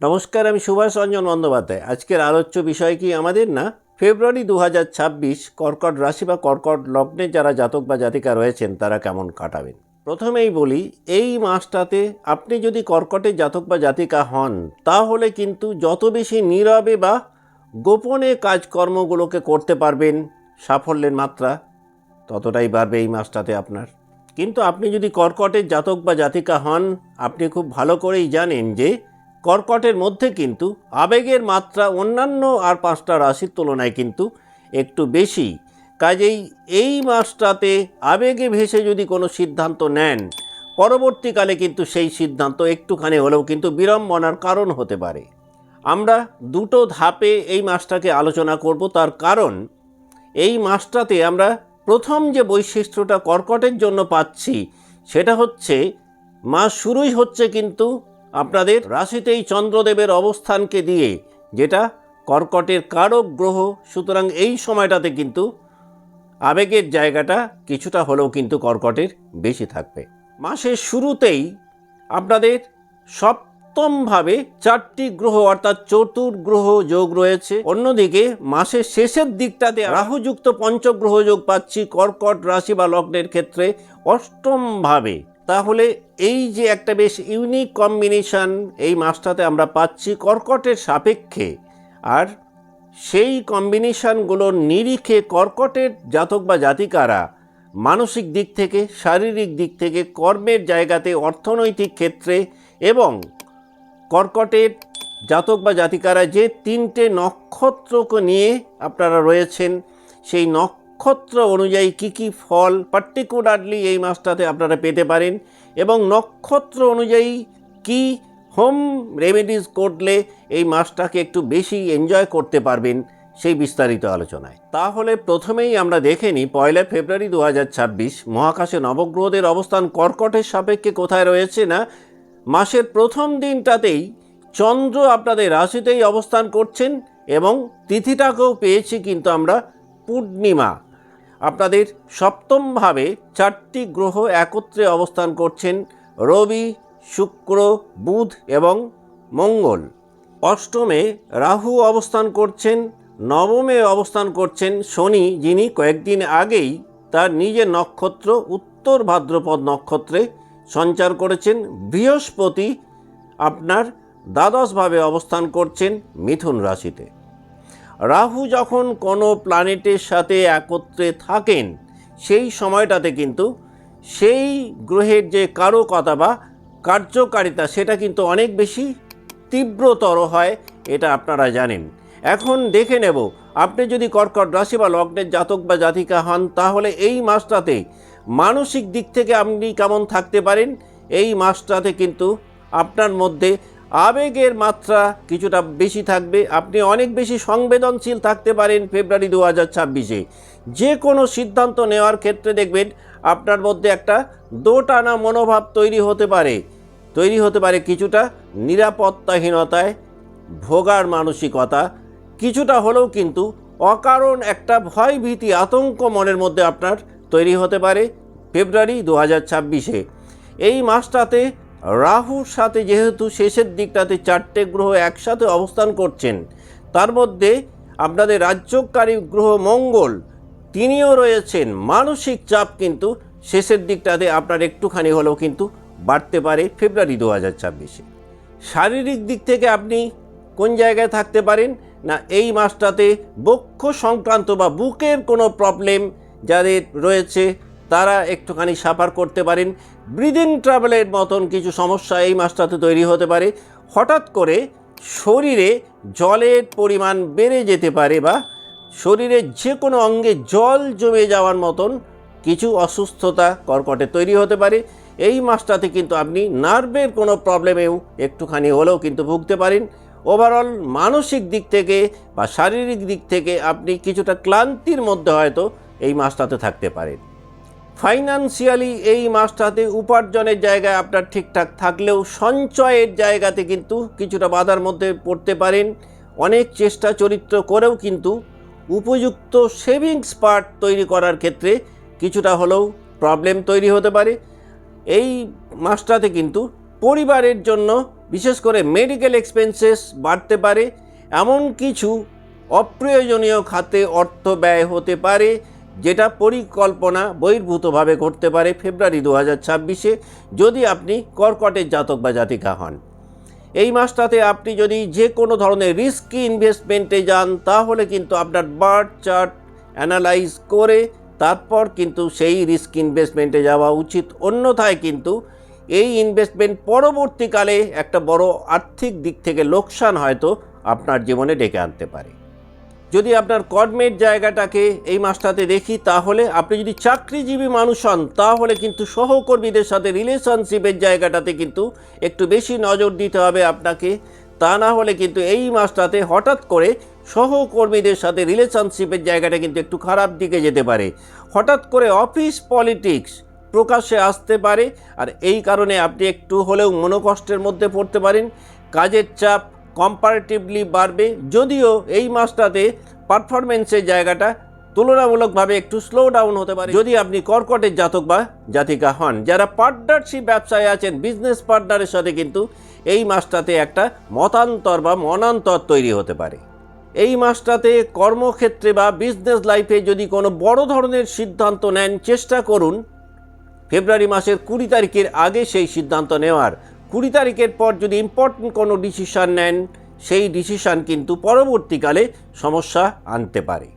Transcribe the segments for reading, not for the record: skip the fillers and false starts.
নমস্কার, আমি সুভাষ রঞ্জন বন্দ্যোপাধ্যায়। আজকের আলোচ্য বিষয় কি আমাদের না ফেব্রুয়ারি 2026 কর্কট রাশি বা কর্কট লগ্নে যারা জাতক বা জাতিকা রয়েছেন তারা কেমন কাটাবেন। প্রথমেই বলি, এই মাসটাতে আপনি যদি কর্কটের জাতক বা জাতিকা হন তাহলে কিন্তু যত বেশি নীরবে বা গোপনে কাজকর্মগুলোকে করতে পারবেন, সাফল্যের মাত্রা ততটাই বাড়বে এই মাসটাতে আপনার। কিন্তু আপনি যদি কর্কটের জাতক বা জাতিকা হন, আপনি খুব ভালো করেই জানেন যে কর্কটের মধ্যে কিন্তু আবেগের মাত্রা অন্যান্য আর 5টা রাশির তুলনায় কিন্তু একটু বেশি। কাজেই এই মাসটাতে আবেগে ভেসে যদি কোনো সিদ্ধান্ত নেন, পরবর্তীকালে কিন্তু সেই সিদ্ধান্ত একটুখানি হলেও কিন্তু বিড়ম্বনার কারণ হতে পারে। আমরা দুটো ধাপে এই মাসটাকে আলোচনা করব। তার কারণ এই মাসটাতে আমরা প্রথম যে বৈশিষ্ট্যটা কর্কটের জন্য পাচ্ছি সেটা হচ্ছে মাস শুরুই হচ্ছে কিন্তু আপনাদের রাশিতেই চন্দ্রদেবের অবস্থানকে দিয়ে, যেটা কর্কটের কারক গ্রহ। সুতরাং এই সময়টাতে কিন্তু আবেগের জায়গাটা কিছুটা হলেও কিন্তু কর্কটের বেশি থাকবে। মাসের শুরুতেই আপনাদের সপ্তমভাবে 4টি গ্রহ অর্থাৎ চতুর্গ্রহ যোগ রয়েছে। অন্যদিকে মাসের শেষের দিকটাতে রাহুযুক্ত পঞ্চগ্রহ যোগ পাচ্ছি কর্কট রাশি বা লগ্নের ক্ষেত্রে 8মভাবে। তাহলে এই যে একটা বেশ ইউনিক কম্বিনেশন এই মাসটাতে আমরা পাচ্ছি কর্কটের সাপেক্ষে, আর সেই কম্বিনেশনগুলোর নিরিখে কর্কটের জাতক বা জাতিকারা মানসিক দিক থেকে, শারীরিক দিক থেকে, কর্মের জায়গাতে, অর্থনৈতিক ক্ষেত্রে এবং কর্কটের জাতক বা জাতিকারা যে 3টে নক্ষত্রকে নিয়ে আপনারা রয়েছেন সেই নক্ষত্র অনুযায়ী কি ফল পার্টিকুলারলি এই মাসটাতে আপনারা পেতে পারেন এবং নক্ষত্র অনুযায়ী কি হোম রেমেডিজ করলে এই মাসটাকে একটু বেশি এনজয় করতে পারবেন, সেই বিস্তারিত আলোচনায়। তাহলে প্রথমেই আমরা দেখে নিই 1 ফেব্রুয়ারি 2026 মহাকাশে নবগ্রহদের অবস্থান কর্কটের সাপেক্ষে কোথায় রয়েছে। না, মাসের প্রথম দিনটাতেই চন্দ্র আপনাদের রাশিতেই অবস্থান করছেন এবং তিথিটাকেও পেয়েছি কিন্তু আমরা পূর্ণিমা। আপনাদের সপ্তমভাবে 4টি গ্রহ একত্রে অবস্থান করছেন, রবি, শুক্র, বুধ এবং মঙ্গল। অষ্টমে রাহু অবস্থান করছেন, নবমে অবস্থান করছেন শনি, যিনি কয়েকদিন আগেই তার নিজের নক্ষত্র উত্তর ভাদ্রপদ নক্ষত্রে সঞ্চার করেছেন। বৃহস্পতি আপনার দ্বাদশভাবে অবস্থান করছেন মিথুন রাশিতে। রাহু যখন কোনো প্ল্যানেটের সাথে একত্রে থাকেন সেই সময়টাতে কিন্তু সেই গ্রহের যে কারকতা বা কার্যকারিতা সেটা কিন্তু অনেক বেশি তীব্রতর হয়, এটা আপনারা জানেন। এখন দেখে নেব, আপনি যদি কর্কট রাশি বা লগ্নের জাতক বা জাতিকা হন তাহলে এই মাসটাতে মানসিক দিক থেকে আপনি কেমন থাকতে পারেন। এই মাসটাতে কিন্তু আপনার মধ্যে আবেগের মাত্রা কিছুটা বেশি থাকবে। আপনি অনেক বেশি সংবেদনশীল থাকতে পারেন ফেব্রুয়ারি 2026-এ। যে কোনো সিদ্ধান্ত নেওয়ার ক্ষেত্রে দেখবেন আপনার মধ্যে একটা দোটানা মনোভাব তৈরি হতে পারে কিছুটা নিরাপত্তাহীনতায় ভোগার মানসিকতা, কিছুটা হলেও কিন্তু অকারণ একটা ভয় ভীতি আতঙ্ক মনের মধ্যে আপনার তৈরি হতে পারে ফেব্রুয়ারি 2026-এ। এই মাসটাতে রাহুর সাথে যেহেতু শেষের দিকটাতে 4টে গ্রহ একসাথে অবস্থান করছেন, তার মধ্যে আপনাদের রাজ্যকারী গ্রহ মঙ্গল তিনিও রয়েছেন। মানসিক চাপ কিন্তু শেষের দিকটাতে আপনার একটুখানি হলেও কিন্তু বাড়তে পারে ফেব্রুয়ারি 2026-এ। শারীরিক দিক থেকে আপনি কোন জায়গায় থাকতে পারেন না, এই মাসটাতে বক্ষ সংক্রান্ত বা বুকের কোনো প্রবলেম যাদের রয়েছে তারা একটুখানি সাফার করতে পারেন। ব্রিদিং ট্রাভেলের মতন কিছু সমস্যা এই মাসটাতে তৈরি হতে পারে। হঠাৎ করে শরীরে জলের পরিমাণ বেড়ে যেতে পারে বা শরীরের যে কোনো অঙ্গে জল জমে যাওয়ার মতন কিছু অসুস্থতা কর্কটে তৈরি হতে পারে। এই মাসটাতে কিন্তু আপনি নার্ভের কোনো প্রবলেমেও একটুখানি হলেও কিন্তু ভুগতে পারেন। ওভারঅল মানসিক দিক থেকে বা শারীরিক দিক থেকে আপনি কিছুটা ক্লান্তির মধ্যে হয়তো এই মাসটাতে থাকতে পারেন। ফাইন্যান্সিয়ালি এই মাসটাতে উপার্জনের জায়গায় আপনার ঠিকঠাক থাকলেও সঞ্চয়ের জায়গাতে কিন্তু কিছুটা বাধার মধ্যে পড়তে পারেন। অনেক চেষ্টা চরিত্র করেও কিন্তু উপযুক্ত সেভিংস পার্ট তৈরি করার ক্ষেত্রে কিছুটা হলেও প্রবলেম তৈরি হতে পারে। এই মাসটাতে কিন্তু পরিবারের জন্য বিশেষ করে মেডিকেল এক্সপেন্সেস বাড়তে পারে, এমন কিছু অপ্রয়োজনীয় খাতে অর্থ ব্যয় হতে পারে যেটা পরিকল্পনা বহির্ভূতভাবে ঘটতে পারে ফেব্রুয়ারি 2026-এ যদি আপনি কর্কটের জাতক বা জাতিকা হন। এই মাসটাতে আপনি যদি যে কোনো ধরনের রিস্কি ইনভেস্টমেন্টে যান তাহলে কিন্তু আপনার বার্থ চার্ট অ্যানালাইজ করে তারপর কিন্তু সেই রিস্ক ইনভেস্টমেন্টে যাওয়া উচিত। অন্যথায় কিন্তু এই ইনভেস্টমেন্ট পরবর্তীকালে একটা বড় আর্থিক দিক থেকে লোকসান হয়তো আপনার জীবনে ডেকে আনতে পারে। যদি আপনার কর্মের জায়গাটাকে এই মাসটাতে দেখি তাহলে আপনি যদি চাকরিজীবী মানুষ হন তাহলে কিন্তু সহকর্মীদের সাথে রিলেশনশিপের জায়গাটাতে কিন্তু একটু বেশি নজর দিতে হবে আপনাকে। তা না হলে কিন্তু এই মাসটাতে হঠাৎ করে সহকর্মীদের সাথে রিলেশনশিপের জায়গাটা কিন্তু একটু খারাপ দিকে যেতে পারে। হঠাৎ করে অফিস পলিটিক্স প্রকাশ্যে আসতে পারে, আর এই কারণে আপনি একটু হলেও মনোকষ্টের মধ্যে পড়তে পারেন। কাজের চাপ কম্পারেটিভলি বাড়বে, যদিও এই মাসটাতে পারফরমেন্সের জায়গাটা তুলনামূলকভাবে একটু স্লো ডাউন হতে পারে যদি আপনি কর্কটের জাতক বা জাতিকা হন। যারা পার্টনারশিপ ব্যবসায় আছেন, বিজনেস পার্টনারের সাথে কিন্তু এই মাসটাতে একটা মতান্তর বা মনান্তর তৈরি হতে পারে। এই মাসটাতে কর্মক্ষেত্রে বা বিজনেস লাইফে যদি কোনো বড় ধরনের সিদ্ধান্ত নেন, চেষ্টা করুন ফেব্রুয়ারি মাসের 20 তারিখের আগে সেই সিদ্ধান্ত নেওয়ার। 20 তারিখের পর যদি ইম্পর্টেন্ট কোনো ডিসিশান নেন, সেই ডিসিশান কিন্তু পরবর্তীকালে সমস্যা আনতে পারে।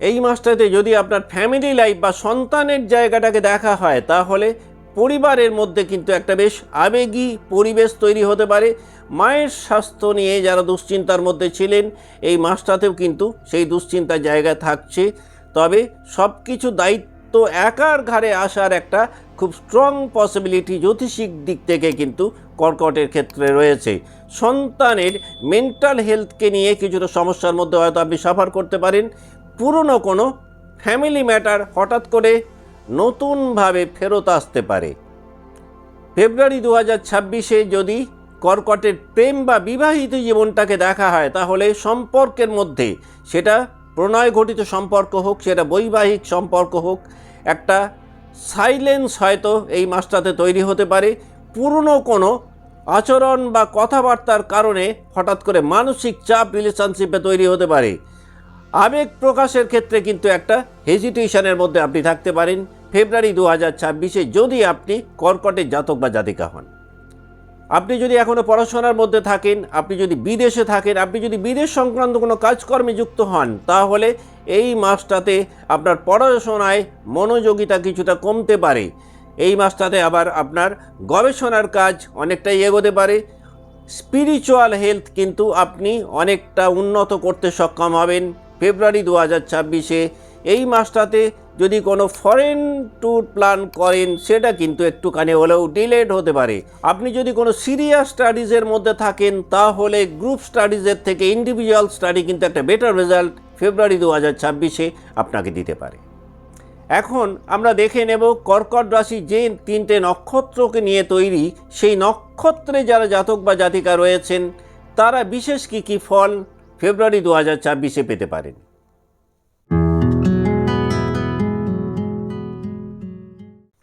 এই মাসটাতে যদি আপনার ফ্যামিলি লাইফ বা সন্তানের জায়গাটাকে দেখা হয় তাহলে পরিবারের মধ্যে কিন্তু একটা বেশ আবেগী পরিবেশ তৈরি হতে পারে। মায়ের স্বাস্থ্য নিয়ে যারা দুশ্চিন্তার মধ্যে ছিলেন এই মাসটাতেও কিন্তু সেই দুশ্চিন্তার জায়গা থাকছে। তবে সব কিছু দায়িত্ব একার ঘাড়ে আসার একটা খুব স্ট্রং পসিবিলিটি জ্যোতিষিক দিক থেকে কিন্তু কর্কটের ক্ষেত্রে রয়েছে। সন্তানের মেন্টাল হেলথকে নিয়ে কিছুটা সমস্যার মধ্যে হয়তো আপনি সাফার করতে পারেন। পুরনো কোনো ফ্যামিলি ম্যাটার হঠাৎ করে নতুনভাবে ফেরত আসতে পারে। ফেব্রুয়ারি 2026-এ যদি কর্কটের প্রেম বা বিবাহিত জীবনটাকে দেখা হয় তাহলে সম্পর্কের মধ্যে, সেটা প্রণয় ঘটিত সম্পর্ক হোক, সেটা বৈবাহিক সম্পর্ক হোক, একটা সাইলেন্স হয়তো এই মাসটাতে তৈরি হতে পারে। পুরনো কোনো আচরণ বা কথাবার্তার কারণে হঠাৎ করে মানসিক চাপ রিলেশনশিপে তৈরি হতে পারে। আবেগ প্রকাশের ক্ষেত্রে কিন্তু একটা হেজিটেশনের মধ্যে আপনি থাকতে পারেন ফেব্রুয়ারি 2026-এ যদি আপনি কর্কটের জাতক বা জাতিকা হন। আপনি যদি এখনও পড়াশোনার মধ্যে থাকেন, আপনি যদি বিদেশে থাকেন, আপনি যদি বিদেশ সংক্রান্ত কোনো কাজকর্মে যুক্ত হন তাহলে এই মাসটাতে আপনার পড়াশোনায় মনোযোগিতা কিছুটা কমতে পারে। এই মাসটাতে আবার আপনার গবেষণার কাজ অনেকটাই এগোতে পারে। স্পিরিচুয়াল হেলথ কিন্তু আপনি অনেকটা উন্নত করতে সক্ষম হবেন ফেব্রুয়ারি 2026-এ। এই মাসটাতে যদি কোনো ফরেন ট্যুর প্ল্যান করেন সেটা কিন্তু একটুখানি হলেও ডিলেড হতে পারে। আপনি যদি কোনো সিরিয়াস স্টাডিজের মধ্যে থাকেন তাহলে গ্রুপ স্টাডিজের থেকে ইন্ডিভিজুয়াল স্টাডি কিন্তু একটা বেটার রেজাল্ট ফেব্রুয়ারি 2026-এ আপনাকে দিতে পারে। এখন আমরা দেখে নেব কর্কট রাশি যে 3টে নক্ষত্রকে নিয়ে তৈরি, সেই নক্ষত্রে যারা জাতক বা জাতিকা রয়েছেন তারা বিশেষ কী ফল ফেব্রুয়ারি 2026-এ পেতে পারেন।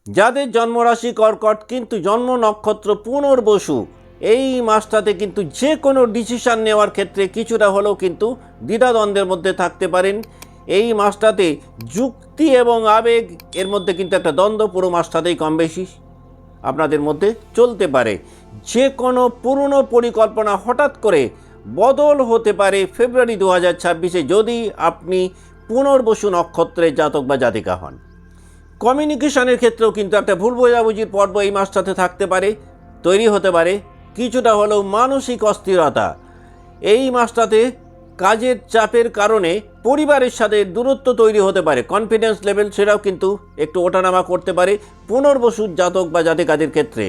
যাদের জন্মরাশি কর্কট কিন্তু জন্ম নক্ষত্র পুনর্বসু, এই মাসটাতে কিন্তু যে কোনো ডিসিশন নেওয়ার ক্ষেত্রে কিছুটা হলেও কিন্তু দ্বিধাদ্বন্দ্বের মধ্যে থাকতে পারেন। এই মাসটাতে যুক্তি এবং আবেগ এর মধ্যে কিন্তু একটা দ্বন্দ্ব পুরো মাসটাতেই কম বেশি আপনাদের মধ্যে চলতে পারে। যে কোনো পুরনো পরিকল্পনা হঠাৎ করে বদল হতে পারে ফেব্রুয়ারি 2026-এ যদি আপনি পুনর্বসু নক্ষত্রের জাতক বা জাতিকা হন। কমিউনিকেশনের ক্ষেত্রেও কিন্তু একটা ভুল বোঝাবুঝির পর্ব এই মাসটাতে থাকতে পারে, তৈরি হতে পারে কিছুটা হলেও মানসিক অস্থিরতা। এই মাসটাতে কাজের চাপের কারণে পরিবারের সাথে দূরত্ব তৈরি হতে পারে, কনফিডেন্স লেভেল সেটাও কিন্তু একটু ওঠানামা করতে পারে পুনর্বসু জাতক বা জাতিকাদের ক্ষেত্রে।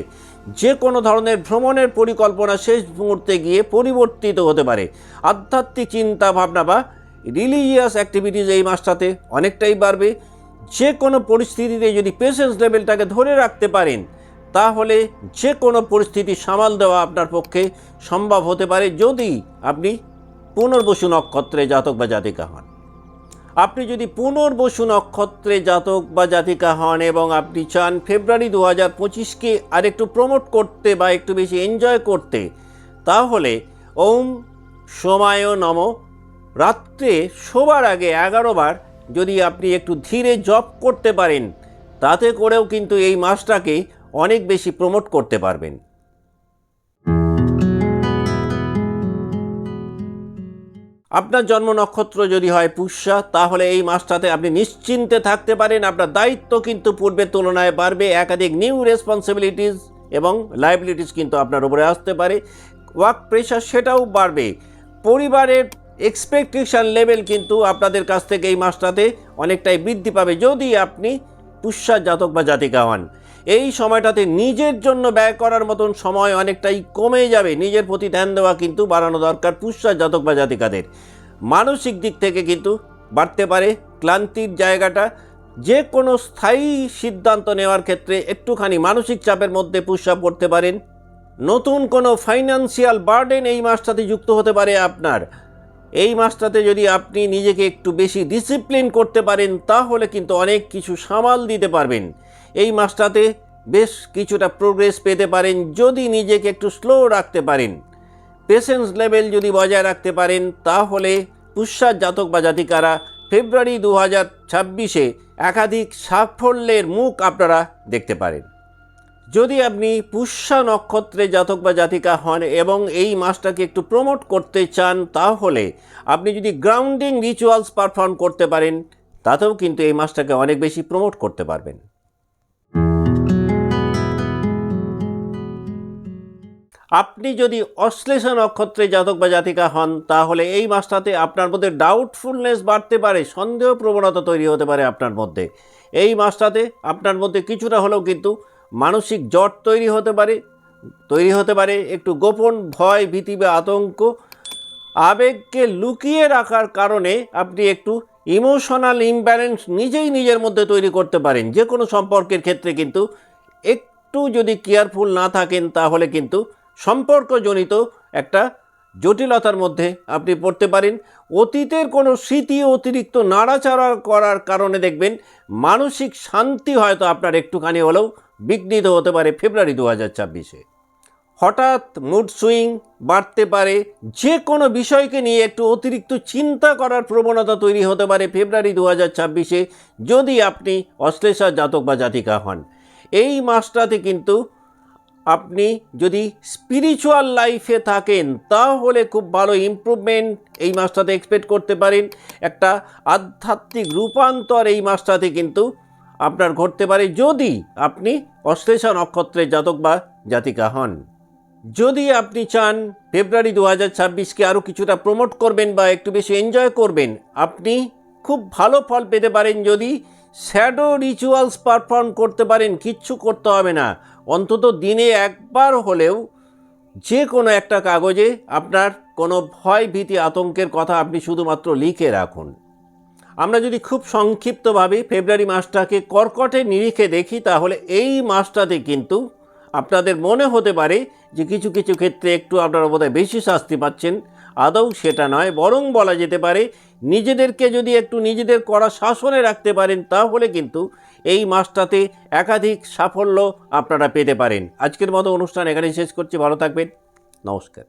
যে কোনো ধরনের ভ্রমণের পরিকল্পনা শেষ মুহূর্তে গিয়ে পরিবর্তিত হতে পারে। আধ্যাত্মিক চিন্তা ভাবনা বা রিলিজিয়াস অ্যাক্টিভিটিস এই মাসটাতে অনেকটাই বাড়বে। যে কোনো পরিস্থিতিতে যদি পেশেন্স লেভেলটাকে ধরে রাখতে পারেন তাহলে যে কোনো পরিস্থিতি সামাল দেওয়া আপনার পক্ষে সম্ভব হতে পারে যদি আপনি পুনর্বসু নক্ষত্রে জাতক বা জাতিকা হন। আপনি যদি পুনর্বসু নক্ষত্রে জাতক বা জাতিকা হন এবং আপনি চান ফেব্রুয়ারি 2025-কে আর একটু প্রমোট করতে বা একটু বেশি এনজয় করতে, তাহলে ওম সোমায় নম রাত্রে শোবার আগে 11 বার যদি আপনি একটু ধীরে জপ করতে পারেন, তাতে করেও কিন্তু এই মাসটাকে অনেক বেশি প্রমোট করতে পারবেন। আপনার জন্ম নক্ষত্র যদি হয় পুষ্যা, তাহলে এই মাসটাতে আপনি নিশ্চিন্তে থাকতে পারেন। আপনার দায়িত্ব কিন্তু পূর্বের তুলনায় বাড়বে, একাধিক নিউ রেসপন্সিবিলিটিস এবং লাইবিলিটিস কিন্তু আপনার উপরে আসতে পারে। ওয়ার্ক প্রেশার সেটাও বাড়বে। পরিবারের এক্সপেকটেশন লেভেল কিন্তু আপনাদের কাছ থেকে এই মাসটাতে অনেকটাই বৃদ্ধি পাবে যদি আপনি পুষ্যা জাতক বা জাতিকা হন। এই সময়টাতে নিজের জন্য ব্যয় করার মতন সময় অনেকটাই কমে যাবে। নিজের প্রতি ধ্যান দেওয়া কিন্তু বাড়ানো দরকার পুষ্যা জাতক বা জাতিকাদের। মানসিক দিক থেকে কিন্তু বাড়তে পারে ক্লান্তির জায়গাটা। যে কোনো স্থায়ী সিদ্ধান্ত নেওয়ার ক্ষেত্রে একটুখানি মানসিক চাপের মধ্যে পুষ্যা পড়তে পারেন। নতুন কোনো ফাইন্যান্সিয়াল বার্ডেন এই মাসটাতে যুক্ত হতে পারে আপনার। এই মাসটাতে যদি আপনি নিজেকে একটু বেশি ডিসিপ্লিন করতে পারেন, তাহলে কিন্তু অনেক কিছু সামাল দিতে পারবেন। এই মাসটাতে বেশ কিছুটা প্রোগ্রেস পেতে পারেন যদি নিজেকে একটু স্লো রাখতে পারেন। পেশেন্স লেভেল যদি বজায় রাখতে পারেন, তাহলে পুষ্যা জাতক বা জাতিকারা ফেব্রুয়ারি 2026-এ একাধিক সাফল্যের মুখ আপনারা দেখতে পারেন। যদি আপনি পুষ্যা নক্ষত্রে জাতক বা জাতিকা হন এবং এই মাসটাকে একটু প্রমোট করতে চান, তাহলে আপনি যদি গ্রাউন্ডিং রিচুয়ালস পারফর্ম করতে পারেন, তাতেও কিন্তু এই মাসটাকে অনেক বেশি প্রমোট করতে পারবেন। আপনি যদি অশ্লেষা নক্ষত্রে জাতক বা জাতিকা হন, তাহলে এই মাসটাতে আপনার মধ্যে ডাউটফুলনেস বাড়তে পারে, সন্দেহ প্রবণতা তৈরি হতে পারে আপনার মধ্যে। এই মাসটাতে আপনার মধ্যে কিছুটা হলেও কিন্তু মানসিক জট তৈরি হতে পারে একটু গোপন ভয়, ভীতি বা আতঙ্ক। আবেগকে লুকিয়ে রাখার কারণে আপনি একটু ইমোশনাল ইমব্যালেন্স নিজের মধ্যে তৈরি করতে পারেন। যে কোনো সম্পর্কের ক্ষেত্রে কিন্তু একটু যদি কেয়ারফুল না থাকেন, তাহলে কিন্তু সম্পর্কজনিত একটা জটিলতার মধ্যে আপনি পড়তে পারেন। অতীতের কোনো স্মৃতি অতিরিক্ত নাড়াচাড়া করার কারণে দেখবেন মানসিক শান্তি হয়তো আপনার একটুখানি হলেও বিঘ্নিত হতে পারে ফেব্রুয়ারি 2026-এ। হঠাৎ মুড সুইং বাড়তে পারে। যে কোনো বিষয়কে নিয়ে একটু অতিরিক্ত চিন্তা করার প্রবণতা তৈরি হতে পারে ফেব্রুয়ারি 2026-এ যদি আপনি অশ্লেষা জাতক বা জাতিকা হন। এই মাসটাতে কিন্তু আপনি যদি স্পিরিচুয়াল লাইফে থাকেন, তাহলে খুব ভালো ইমপ্রুভমেন্ট এই মাসটাতে এক্সপেক্ট করতে পারেন। একটা আধ্যাত্মিক রূপান্তর এই মাসটাতে কিন্তু আপনার ঘটতে পারে যদি আপনি অশ্লেষা নক্ষত্রের জাতক বা জাতিকা হন। যদি আপনি চান ফেব্রুয়ারি 2026-কে আরও কিছুটা প্রমোট করবেন বা একটু বেশি এনজয় করবেন, আপনি খুব ভালো ফল পেতে পারেন যদি শ্যাডো রিচুয়ালস পারফর্ম করতে পারেন। কিচ্ছু করতে হবে না, অন্তত দিনে একবার হলেও যে কোনো একটা কাগজে আপনার কোনো ভয়, ভীতি, আতঙ্কের কথা আপনি শুধুমাত্র লিখে রাখুন। আমরা যদি খুব সংক্ষিপ্তভাবে ফেব্রুয়ারি মাসটাকে কর্কটের নিরিখে দেখি, তাহলে এই মাসটাতে কিন্তু আপনাদের মনে হতে পারে যে কিছু কিছু ক্ষেত্রে একটু আপনারা বোধহয় বেশি শাস্তি পাচ্ছেন। আদৌ সেটা নয়, বরং বলা যেতে পারে নিজেদেরকে যদি একটু নিজেদের কড়া শাসনে রাখতে পারেন, তাহলে কিন্তু এই মাসটাতে একাধিক সাফল্য আপনারা পেতে পারেন। আজকের মতো অনুষ্ঠান এখানেই শেষ করছি। ভালো থাকবেন, নমস্কার।